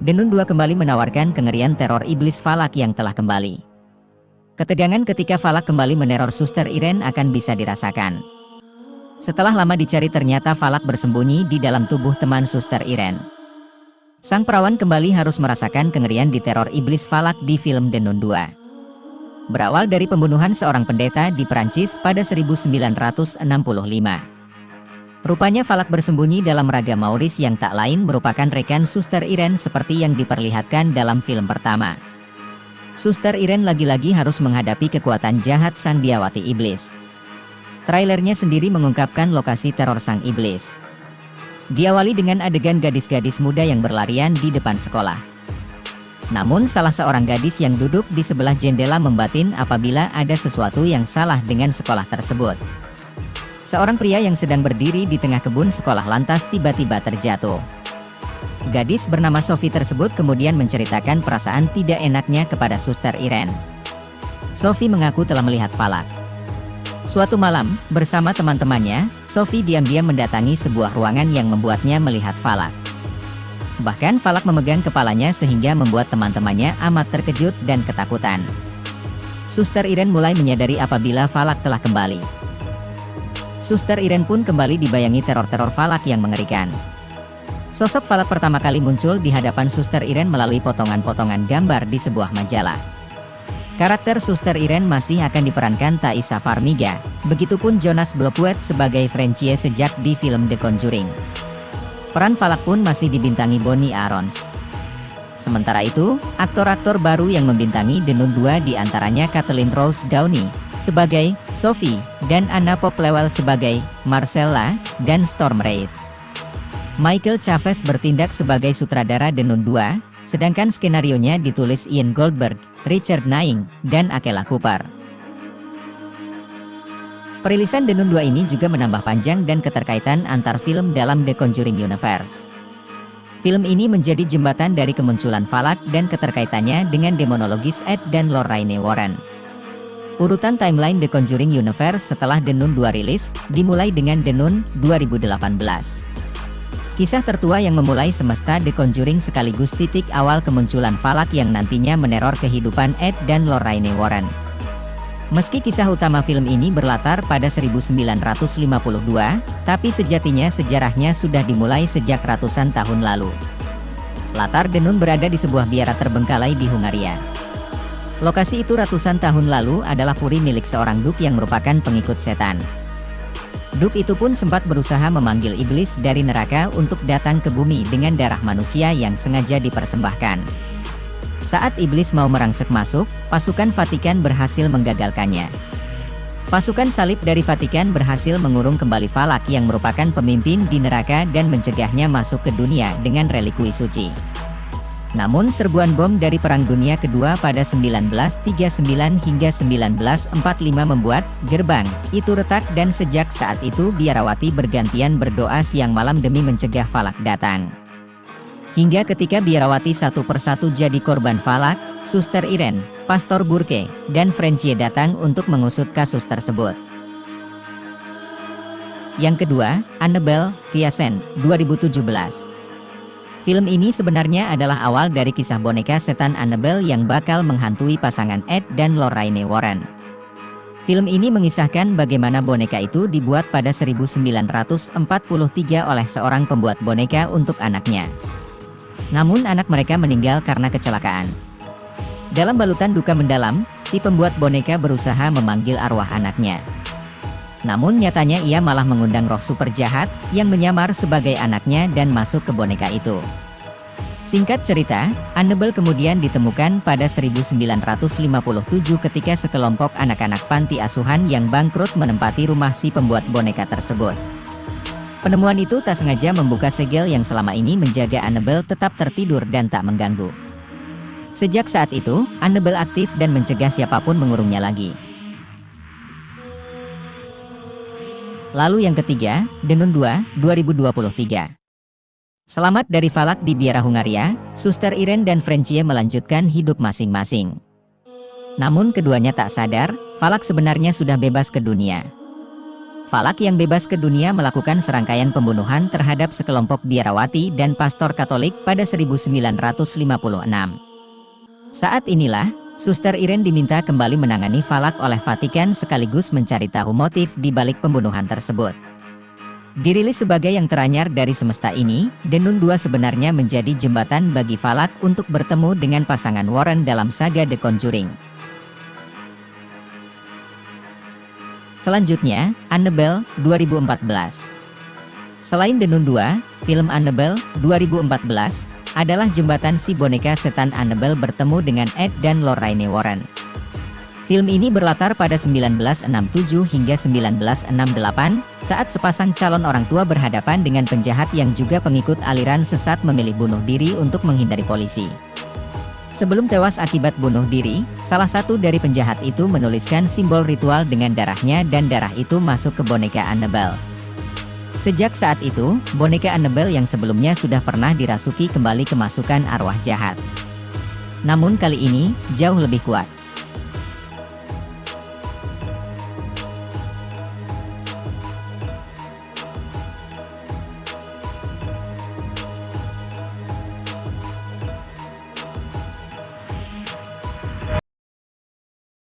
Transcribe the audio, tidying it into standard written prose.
Denun 2 kembali menawarkan kengerian teror iblis Falak yang telah kembali. Ketegangan ketika Falak kembali meneror Suster Irene akan bisa dirasakan. Setelah lama dicari ternyata Falak bersembunyi di dalam tubuh teman Suster Irene. Sang perawan kembali harus merasakan kengerian di teror iblis Falak di film Denun 2. Berawal dari pembunuhan seorang pendeta di Perancis pada 1965. Rupanya Falak bersembunyi dalam raga Maurice yang tak lain merupakan rekan Suster Irene seperti yang diperlihatkan dalam film pertama. Suster Irene lagi-lagi harus menghadapi kekuatan jahat sang biawati iblis. Trailernya sendiri mengungkapkan lokasi teror sang iblis. Diawali dengan adegan gadis-gadis muda yang berlarian di depan sekolah. Namun salah seorang gadis yang duduk di sebelah jendela membatin apabila ada sesuatu yang salah dengan sekolah tersebut. Seorang pria yang sedang berdiri di tengah kebun sekolah lantas tiba-tiba terjatuh. Gadis bernama Sophie tersebut kemudian menceritakan perasaan tidak enaknya kepada Suster Irene. Sophie mengaku telah melihat Falak. Suatu malam, bersama teman-temannya, Sophie diam-diam mendatangi sebuah ruangan yang membuatnya melihat Falak. Bahkan Falak memegang kepalanya sehingga membuat teman-temannya amat terkejut dan ketakutan. Suster Irene mulai menyadari apabila Falak telah kembali. Suster Irene pun kembali dibayangi teror-teror Falak yang mengerikan. Sosok Falak pertama kali muncul di hadapan Suster Irene melalui potongan-potongan gambar di sebuah majalah. Karakter Suster Irene masih akan diperankan Taissa Farmiga, begitupun Jonas Blopwood sebagai Francie sejak di film The Conjuring. Peran Falak pun masih dibintangi Bonnie Aarons. Sementara itu, aktor-aktor baru yang membintangi Denun 2 diantaranya Kathleen Rose Downey sebagai Sophie, dan Anna Popplewell sebagai Marcella dan Storm Reid. Michael Chavez bertindak sebagai sutradara Denun 2, sedangkan skenarionya ditulis Ian Goldberg, Richard Naing, dan Akela Cooper. Perilisan Denun 2 ini juga menambah panjang dan keterkaitan antar film dalam The Conjuring Universe. Film ini menjadi jembatan dari kemunculan Falak dan keterkaitannya dengan demonologis Ed dan Lorraine Warren. Urutan timeline The Conjuring Universe setelah Denun 2 rilis, dimulai dengan Denun 2018. Kisah tertua yang memulai semesta The Conjuring sekaligus titik awal kemunculan Falak yang nantinya meneror kehidupan Ed dan Lorraine Warren. Meski kisah utama film ini berlatar pada 1952, tapi sejatinya sejarahnya sudah dimulai sejak ratusan tahun lalu. Latar Denun berada di sebuah biara terbengkalai di Hungaria. Lokasi itu ratusan tahun lalu adalah puri milik seorang duk yang merupakan pengikut setan. Duk itu pun sempat berusaha memanggil iblis dari neraka untuk datang ke bumi dengan darah manusia yang sengaja dipersembahkan. Saat iblis mau merangsek masuk, pasukan Vatikan berhasil menggagalkannya. Pasukan salib dari Vatikan berhasil mengurung kembali Falak yang merupakan pemimpin di neraka dan mencegahnya masuk ke dunia dengan relikui suci. Namun serbuan bom dari Perang Dunia Kedua pada 1939 hingga 1945 membuat gerbang itu retak dan sejak saat itu biarawati bergantian berdoa siang malam demi mencegah Falak datang. Hingga ketika biarawati satu persatu jadi korban Falak, Suster Irene, Pastor Burke, dan Francie datang untuk mengusut kasus tersebut. Yang kedua, Annabelle, Kiasen, 2017. Film ini sebenarnya adalah awal dari kisah boneka setan Annabelle yang bakal menghantui pasangan Ed dan Lorraine Warren. Film ini mengisahkan bagaimana boneka itu dibuat pada 1943 oleh seorang pembuat boneka untuk anaknya. Namun anak mereka meninggal karena kecelakaan. Dalam balutan duka mendalam, si pembuat boneka berusaha memanggil arwah anaknya. Namun nyatanya ia malah mengundang roh super jahat yang menyamar sebagai anaknya dan masuk ke boneka itu. Singkat cerita, Annabelle kemudian ditemukan pada 1957 ketika sekelompok anak-anak panti asuhan yang bangkrut menempati rumah si pembuat boneka tersebut. Penemuan itu tak sengaja membuka segel yang selama ini menjaga Annabelle tetap tertidur dan tak mengganggu. Sejak saat itu, Annabelle aktif dan mencegah siapapun mengurungnya lagi. Lalu yang ketiga, Denun 2, 2023. Selamat dari Falak di biara Hungaria, Suster Irene dan Francie melanjutkan hidup masing-masing. Namun keduanya tak sadar, Falak sebenarnya sudah bebas ke dunia. Falak yang bebas ke dunia melakukan serangkaian pembunuhan terhadap sekelompok biarawati dan pastor Katolik pada 1956. Saat inilah, Suster Irene diminta kembali menangani Falak oleh Vatikan sekaligus mencari tahu motif di balik pembunuhan tersebut. Dirilis sebagai yang teranyar dari semesta ini, The Nun 2 sebenarnya menjadi jembatan bagi Falak untuk bertemu dengan pasangan Warren dalam saga The Conjuring. Selanjutnya, Annabelle 2014. Selain The Nun 2, film Annabelle 2014 adalah jembatan si boneka setan Annabelle bertemu dengan Ed dan Lorraine Warren. Film ini berlatar pada 1967 hingga 1968, saat sepasang calon orang tua berhadapan dengan penjahat yang juga pengikut aliran sesat memilih bunuh diri untuk menghindari polisi. Sebelum tewas akibat bunuh diri, salah satu dari penjahat itu menuliskan simbol ritual dengan darahnya dan darah itu masuk ke boneka Annabelle. Sejak saat itu, boneka Annabelle yang sebelumnya sudah pernah dirasuki kembali kemasukan arwah jahat. Namun kali ini, jauh lebih kuat.